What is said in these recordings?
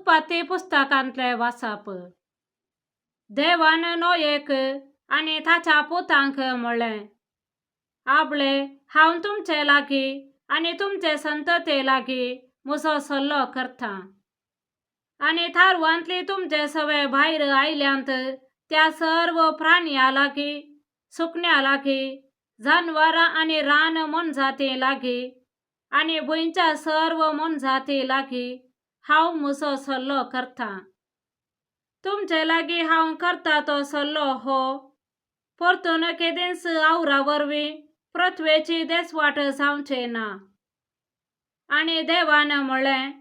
उत्पत्ती पुस्तकांतले वाचप. देवान नोयेक आनी ताच्या पुतांक म्हणलें, आपले हांव तुमचे लागीं आनी तुमचे संतते लागीं म्हजो सल्लो करता. आनी थारवांतली तुमचे सवे भायर आयल्यांत त्या सर्व प्राणियां लागीं, सुकण्यां लागीं, जानवरां आनी रान मनजाती लागीं आनी भुंयच्या सर्व मनजाती लागीं हांव म्हजो सल्लो करता. तुमचे लागीं हांव करता तो सल्लो हो, परतून केदेंच आवरा वरवीं पृथ्वेची देसवाट जावचे ना. आनी देवान म्हणलें,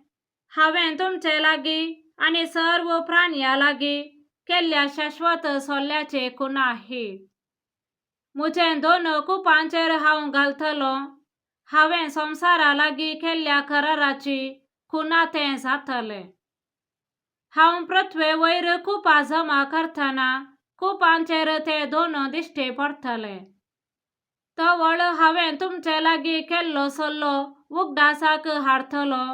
हांवें तुमचे लागीं आनी सर्व प्राणियां लागीं केल्ल्या शाश्वत सल्ल्याची खुणा ही. म्हजें 2 कुपांचेर हांव घालतलों. हांवें संवसारा लागीं केल्ल्या कराराची खुणा तें जातलें. हांव पृथ्वे वयर कुपां जमा करतना कुपांचेर ते 2 दिश्टी पडटले. तवळ हांवें तुमचे लागीं केल्लो सल्लो उगडासाक हाडटलो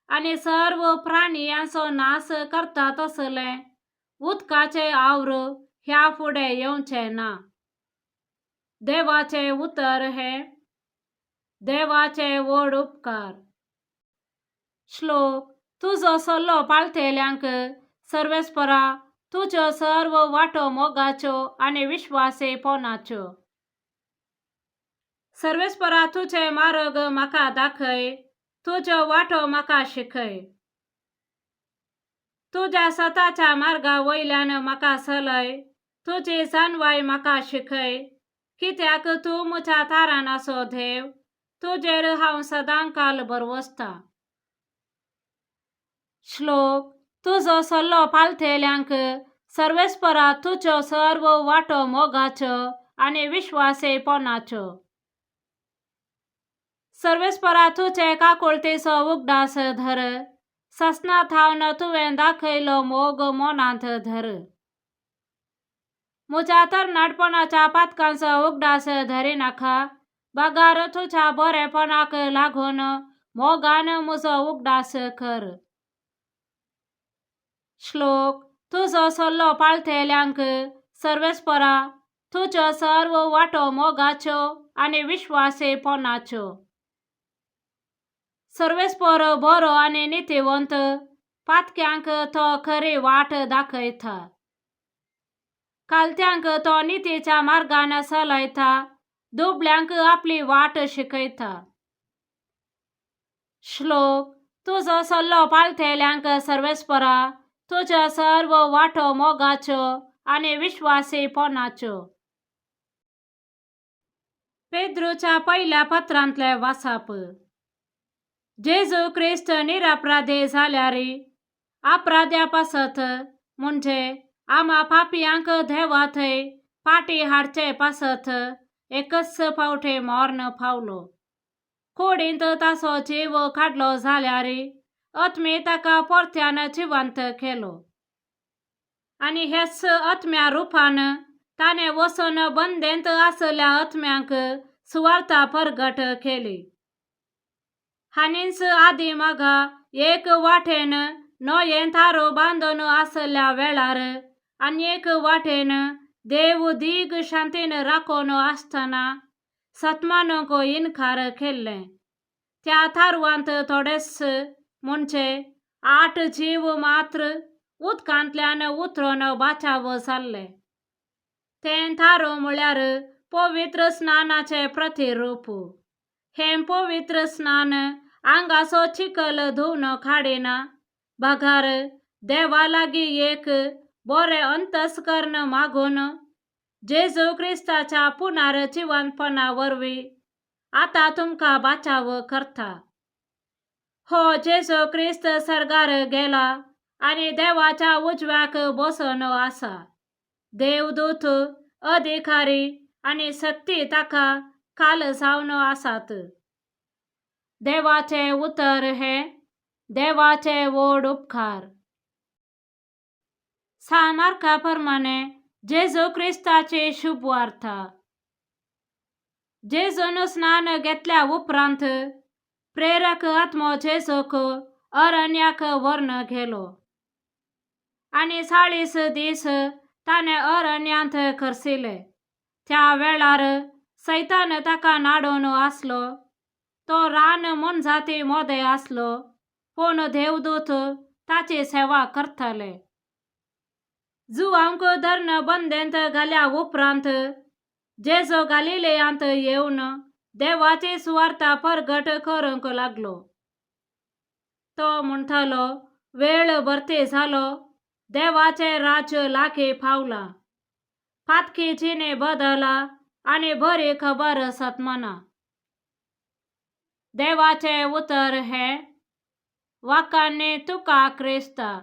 आनी सर्व प्राणियांचो नास करता तसलें उदकाचे आवळ ह्या फुडें येवचे ना. देवाचे उतर हे. देवाचे व्हड उपकार. श्लोक. तुजो सल्लो पाळतेल्यांक सर्वेस्परा तुज्यो सर्व वाटो मोगाच्यो आनी विश्वासीपणाच्यो. सर्वेस्परा तुजे मार्ग म्हाका दाखय, तुज्यो वाटो म्हाका शिकय. तुज्या सताच्या मार्गा वयल्यान म्हाका चलय, तुजी जानवाय म्हाका शिकय. कित्याक तूं म्हज्या तारान आसो देव, तुजेर हांव सदांकाल भरवसता. श्लोक. तुजो सल्लो पाळतेल्यांक सर्वेस्परा तुज्यो सर्व वाटो मोगाच्यो आनी विश्वासीपणाच्यो. सर्वेस्परा तुजे काकुळतेचो उगडास धर, सासणां थावन तुवें दाखयलो मोग मनांत धर. म्हज्या तरणाटपणाच्या पातकांचो उगडास धरिनाका, बागार तुज्या बरेपणाक लागून मोगान म्हजो उगडास कर. श्लोक. तुजो सल्लो पाळतेल्यांक सर्वेस्परा तुज्यो सर्व वाटो मोगाच्यो आनी विश्वासीपणाच्यो. सर्वेस्पर बरो आनी नितीवंत, पातक्यांक तो खरी वाट दाखयता. कालत्यांक तो नितीच्या मार्गान चलयता, दुबळ्यांक आपली वाट शिकयता. श्लोक. तुजो सल्लो पाळतेल्यांक सर्वेस्परा तुज्यो सर्व वाटो मोगाच्यो आनी विश्वासीपणाच्यो. पेद्रूच्या पयल्या पत्रांतले वाचप. जेजू ख्रिस्त निरपराधी जाल्यारी अपराध्या पासत म्हणजे आम्हा पापियांक देवा थंय पाटी हाडचे पासत एकच फावटी मरण पावलो. कुडींत ताचो जीव काडलो जाल्यारी आत्मे ताका परत्यान जिवंत केलो. आनी हेच आत्म्या रुपान ताणें वचून बंदेंत आसल्या आत्म्यांक सुवार्ता परगट केली. हांनींच आदी मागा एक वाटेन नोयें थारो बांदून आसल्या वेळार आनी एक वाटेन देव दीग शांतीन राखून आसतना सत्मानूक इन्कार केल्लें. त्या थारवांत थोडेच म्हणजे 8 जीव मात्र उदकांतल्यान उतरून बाचाव जाल्ले. तें थारो म्हळ्यार पवित्र स्नानाचें प्रतिरूप. हें पवित्र स्नान आंगाचो चिकल धुवन काडिना, बागार देवा लागीं एक बरें अंतस्करण मागून जेजू ख्रिस्ताच्या पुनर्जिवंतपणा वरवीं आतां तुमकां बाचाव करता. हो जेजू ख्रिस्त सर्गार गेला आनी देवाच्या उजव्याक बसून आसा. देवदूत, अधिकारी आनी शक्ती ताका काल जावन आसात. देवाचे उतर हे. देवाचे व्हड उपकार. सान मार्का प्रमाणे जेजू ख्रिस्ताची शुभ वार्ता. जेजून स्नान घेतल्या उपरांत प्रेरक आत्मो जेजूक अरण्याक व्हरून गेलो. आणि 40 दीस ताने अरण्यांत करसिले. त्या वेळार सैतान ताका नाडून आसलो. तो रान मनजाती मोदे आसलो, पूण देवदूत ताची सेवा करताले. जुवांक धरण बंदेंत घाल्या उपरांत जेजो गालिलेयांत येवन देवाची सुवार्ता परगट करूंक लागलो. तो म्हणटालो, वेळ भरती जालो, देवाचे राज्य लागीं पावला. पातकी जिणे बदला आणि बरी खबर सतमना. देवाचे उतर हे, वाकाने तुका क्रिस्ता